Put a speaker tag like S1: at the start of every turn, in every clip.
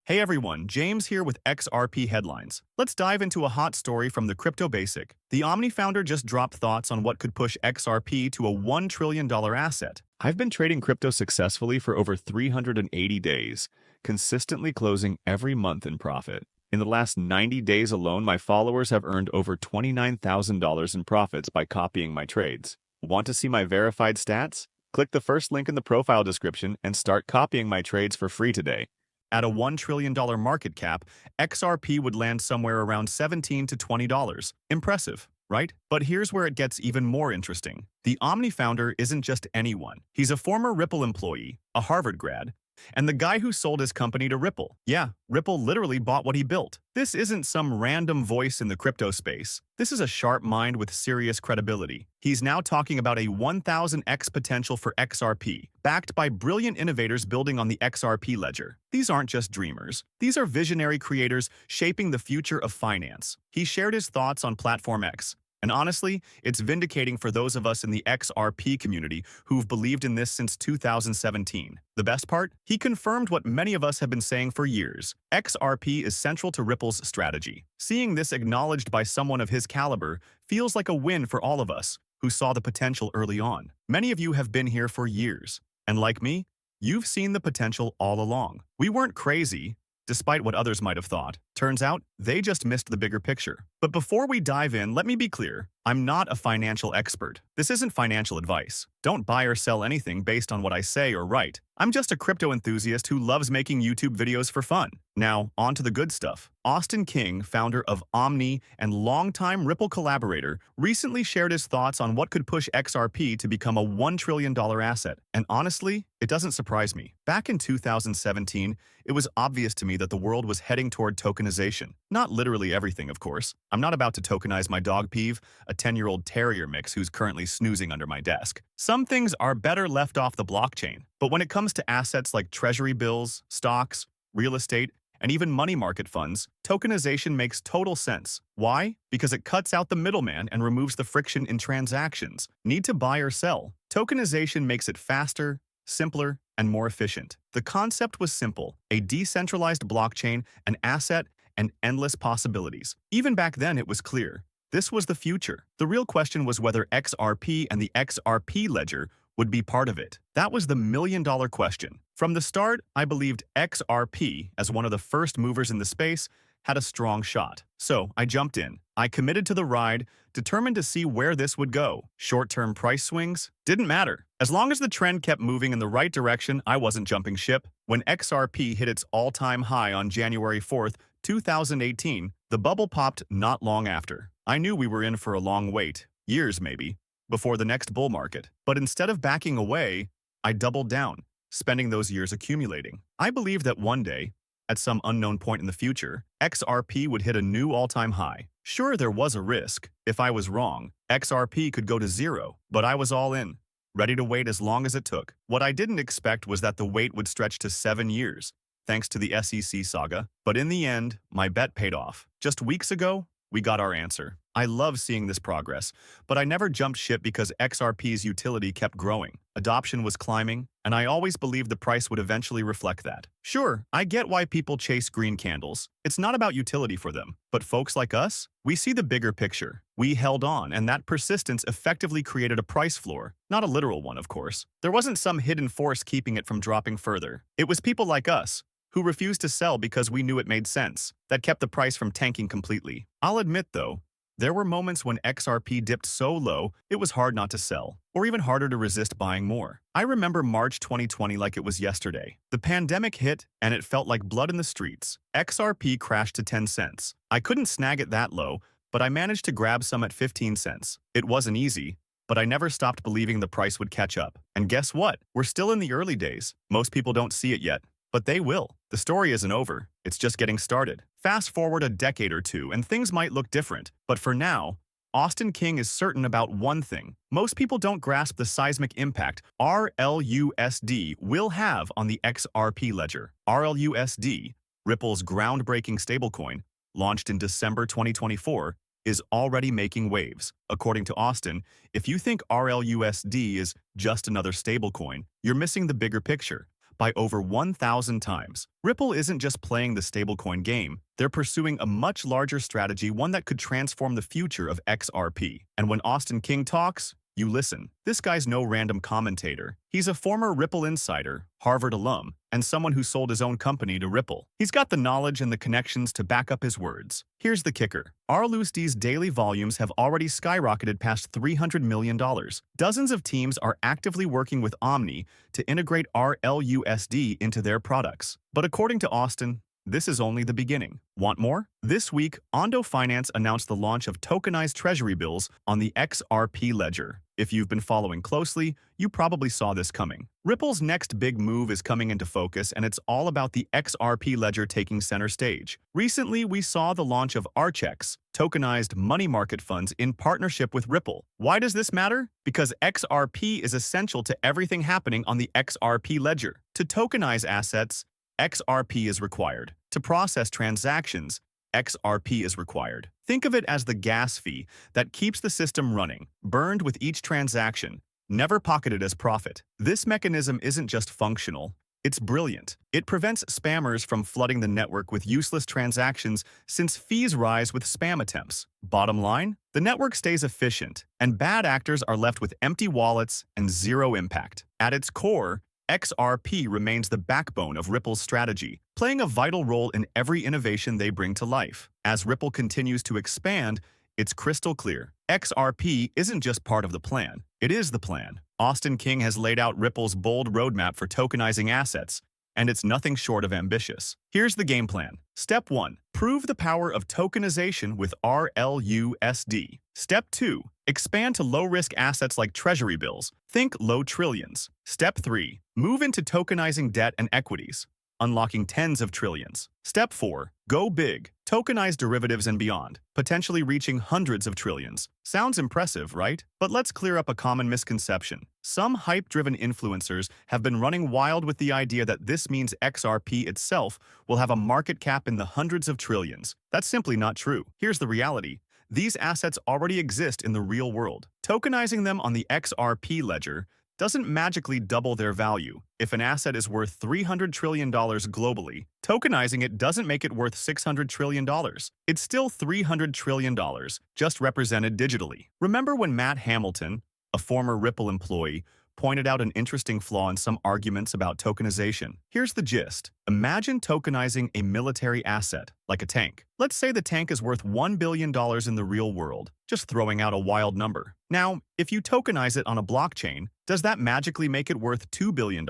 S1: Hey everyone, James here with XRP headlines. Let's dive into a hot story from the crypto basic. The Omni founder just dropped thoughts on what could push XRP to a $1 trillion asset. I've been trading crypto successfully for over 380 days, consistently closing every month in profit. In the last 90 days alone, my followers have earned over $29,000 in profits by copying my trades. Want to see my verified stats? Click the first link in the profile description and start copying my trades for free today. At a $1 trillion market cap, XRP would land somewhere around $17 to $20. Impressive, right? But here's where it gets even more interesting. The Omni founder isn't just anyone. He's a former Ripple employee, a Harvard grad, and the guy who sold his company to Ripple. Yeah, Ripple literally bought what he built. This isn't some random voice in the crypto space. This is a sharp mind with serious credibility. He's now talking about a 1000X potential for XRP, backed by brilliant innovators building on the XRP ledger. These aren't just dreamers. These are visionary creators shaping the future of finance. He shared his thoughts on Platform X. And honestly, it's vindicating for those of us in the XRP community who've believed in this since 2017. The best part? He confirmed what many of us have been saying for years. XRP is central to Ripple's strategy. Seeing this acknowledged by someone of his caliber feels like a win for all of us who saw the potential early on. Many of you have been here for years. And like me, you've seen the potential all along. We weren't crazy, despite what others might have thought. Turns out, they just missed the bigger picture. But before we dive in, let me be clear. I'm not a financial expert. This isn't financial advice. Don't buy or sell anything based on what I say or write. I'm just a crypto enthusiast who loves making YouTube videos for fun. Now, on to the good stuff. Austin King, founder of Omni and longtime Ripple collaborator, recently shared his thoughts on what could push XRP to become a $1 trillion asset. And honestly, it doesn't surprise me. Back in 2017, it was obvious to me that the world was heading toward tokenization. Not literally everything, of course. I'm not about to tokenize my dog Peeve, a 10-year-old terrier mix who's currently snoozing under my desk. Some things are better left off the blockchain. But when it comes to assets like treasury bills, stocks, real estate, and even money market funds, tokenization makes total sense. Why? Because it cuts out the middleman and removes the friction in transactions. Need to buy or sell? Tokenization makes it faster, simpler, and more efficient. The concept was simple: a decentralized blockchain, an asset, and endless possibilities. Even back then, it was clear. This was the future. The real question was whether XRP and the XRP ledger would be part of it. That was the million-dollar question. From the start, I believed XRP, as one of the first movers in the space, had a strong shot. So I jumped in. I committed to the ride, determined to see where this would go. Short-term price swings didn't matter. As long as the trend kept moving in the right direction, I wasn't jumping ship. When XRP hit its all-time high on January 4th, 2018, the bubble popped not long after. I knew we were in for a long wait, years maybe, before the next bull market. But instead of backing away, I doubled down, spending those years accumulating. I believed that one day, at some unknown point in the future, XRP would hit a new all-time high. Sure, there was a risk. If I was wrong, XRP could go to zero, but I was all in, ready to wait as long as it took. What I didn't expect was that the wait would stretch to 7 years, thanks to the SEC saga. But in the end, my bet paid off. Just weeks ago, we got our answer. I love seeing this progress, but I never jumped ship because XRP's utility kept growing. Adoption was climbing, and I always believed the price would eventually reflect that. Sure, I get why people chase green candles. It's not about utility for them. But folks like us, we see the bigger picture. We held on, and that persistence effectively created a price floor. Not a literal one, of course. There wasn't some hidden force keeping it from dropping further. It was people like us, who refused to sell because we knew it made sense, that kept the price from tanking completely. I'll admit, though, there were moments when XRP dipped so low, it was hard not to sell, or even harder to resist buying more. I remember March 2020 like it was yesterday. The pandemic hit, and it felt like blood in the streets. XRP crashed to 10 cents. I couldn't snag it that low, but I managed to grab some at 15 cents. It wasn't easy, but I never stopped believing the price would catch up. And guess what? We're still in the early days. Most people don't see it yet, but they will. The story isn't over. It's just getting started. Fast forward a decade or two, and things might look different. But for now, Austin King is certain about one thing. Most people don't grasp the seismic impact RLUSD will have on the XRP ledger. RLUSD, Ripple's groundbreaking stablecoin, launched in December 2024, is already making waves. According to Austin, if you think RLUSD is just another stablecoin, you're missing the bigger picture. by over 1,000 times. Ripple isn't just playing the stablecoin game, they're pursuing a much larger strategy, one that could transform the future of XRP. And when Austin King talks, you listen. This guy's no random commentator. He's a former Ripple insider, Harvard alum, and someone who sold his own company to Ripple. He's got the knowledge and the connections to back up his words. Here's the kicker. RLUSD's daily volumes have already skyrocketed past $300 million. Dozens of teams are actively working with Omni to integrate RLUSD into their products. But according to Austin, this is only the beginning. Want more? This week, Ondo Finance announced the launch of tokenized treasury bills on the XRP ledger. If you've been following closely, you probably saw this coming. Ripple's next big move is coming into focus, and it's all about the XRP ledger taking center stage. Recently, we saw the launch of ARCHX, tokenized money market funds in partnership with Ripple. Why does this matter? Because XRP is essential to everything happening on the XRP ledger. To tokenize assets, XRP is required. To process transactions, XRP is required. Think of it as the gas fee that keeps the system running, burned with each transaction, never pocketed as profit. This mechanism isn't just functional, it's brilliant. It prevents spammers from flooding the network with useless transactions since fees rise with spam attempts. Bottom line, the network stays efficient, and bad actors are left with empty wallets and zero impact. At its core, XRP remains the backbone of Ripple's strategy, playing a vital role in every innovation they bring to life. As Ripple continues to expand, it's crystal clear. XRP isn't just part of the plan, it is the plan. Austin King has laid out Ripple's bold roadmap for tokenizing assets, and it's nothing short of ambitious. Here's the game plan. Step 1. Prove the power of tokenization with RLUSD. Step 2. Expand to low-risk assets like treasury bills. Think low trillions. Step 3. Move into tokenizing debt and equities, unlocking tens of trillions. Step 4. Go big. Tokenize derivatives and beyond, potentially reaching hundreds of trillions. Sounds impressive, right? But let's clear up a common misconception. Some hype-driven influencers have been running wild with the idea that this means XRP itself will have a market cap in the hundreds of trillions. That's simply not true. Here's the reality. These assets already exist in the real world. Tokenizing them on the XRP ledger doesn't magically double their value. If an asset is worth $300 trillion globally, tokenizing it doesn't make it worth $600 trillion. It's still $300 trillion, just represented digitally. Remember when Matt Hamilton, a former Ripple employee, pointed out an interesting flaw in some arguments about tokenization? Here's the gist. Imagine tokenizing a military asset, like a tank. Let's say the tank is worth $1 billion in the real world, just throwing out a wild number. Now, if you tokenize it on a blockchain, does that magically make it worth $2 billion?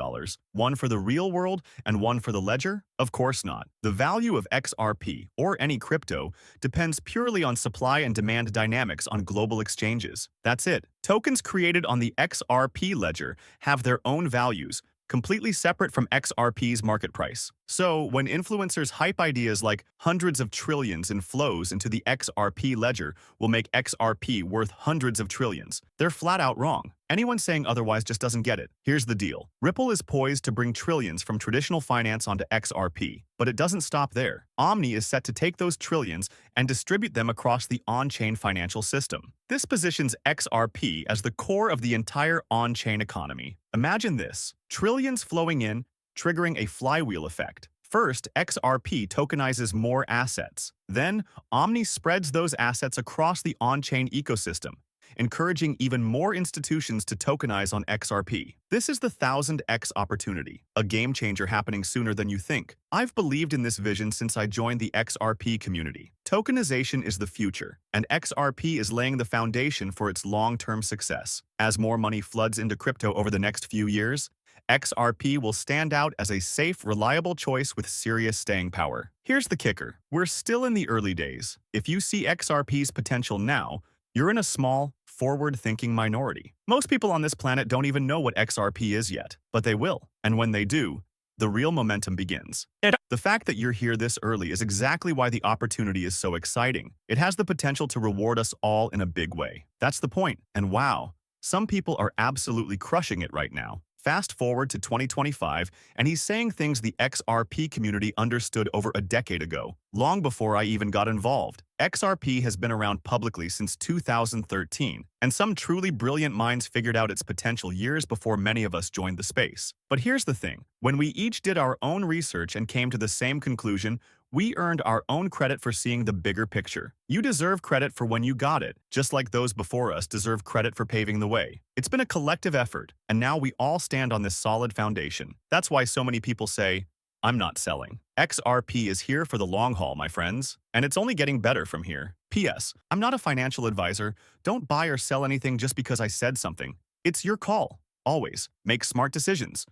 S1: One for the real world and one for the ledger? Of course not. The value of XRP, or any crypto, depends purely on supply and demand dynamics on global exchanges. That's it. Tokens created on the XRP ledger have their own values, completely separate from XRP's market price. So, when influencers hype ideas like hundreds of trillions in flows into the XRP ledger will make XRP worth hundreds of trillions, they're flat out wrong. Anyone saying otherwise just doesn't get it. Here's the deal. Ripple is poised to bring trillions from traditional finance onto XRP, but it doesn't stop there. Omni is set to take those trillions and distribute them across the on-chain financial system. This positions XRP as the core of the entire on-chain economy. Imagine this: trillions flowing in, triggering a flywheel effect. First, XRP tokenizes more assets. Then, Omni spreads those assets across the on-chain ecosystem, encouraging even more institutions to tokenize on XRP. This is the 1000X opportunity, a game changer happening sooner than you think. I've believed in this vision since I joined the XRP community. Tokenization is the future, and XRP is laying the foundation for its long-term success. As more money floods into crypto over the next few years, XRP will stand out as a safe, reliable choice with serious staying power. Here's the kicker. We're still in the early days. If you see XRP's potential now, you're in a small, forward-thinking minority. Most people on this planet don't even know what XRP is yet, but they will. And when they do, the real momentum begins. The fact that you're here this early is exactly why the opportunity is so exciting. It has the potential to reward us all in a big way. That's the point. And wow, some people are absolutely crushing it right now. Fast forward to 2025, and he's saying things the XRP community understood over a decade ago, long before I even got involved. XRP has been around publicly since 2013, and some truly brilliant minds figured out its potential years before many of us joined the space. But here's the thing. When we each did our own research and came to the same conclusion, we earned our own credit for seeing the bigger picture. You deserve credit for when you got it, just like those before us deserve credit for paving the way. It's been a collective effort, and now we all stand on this solid foundation. That's why so many people say, I'm not selling. XRP is here for the long haul, my friends, and it's only getting better from here. P.S. I'm not a financial advisor. Don't buy or sell anything just because I said something. It's your call. Always make smart decisions.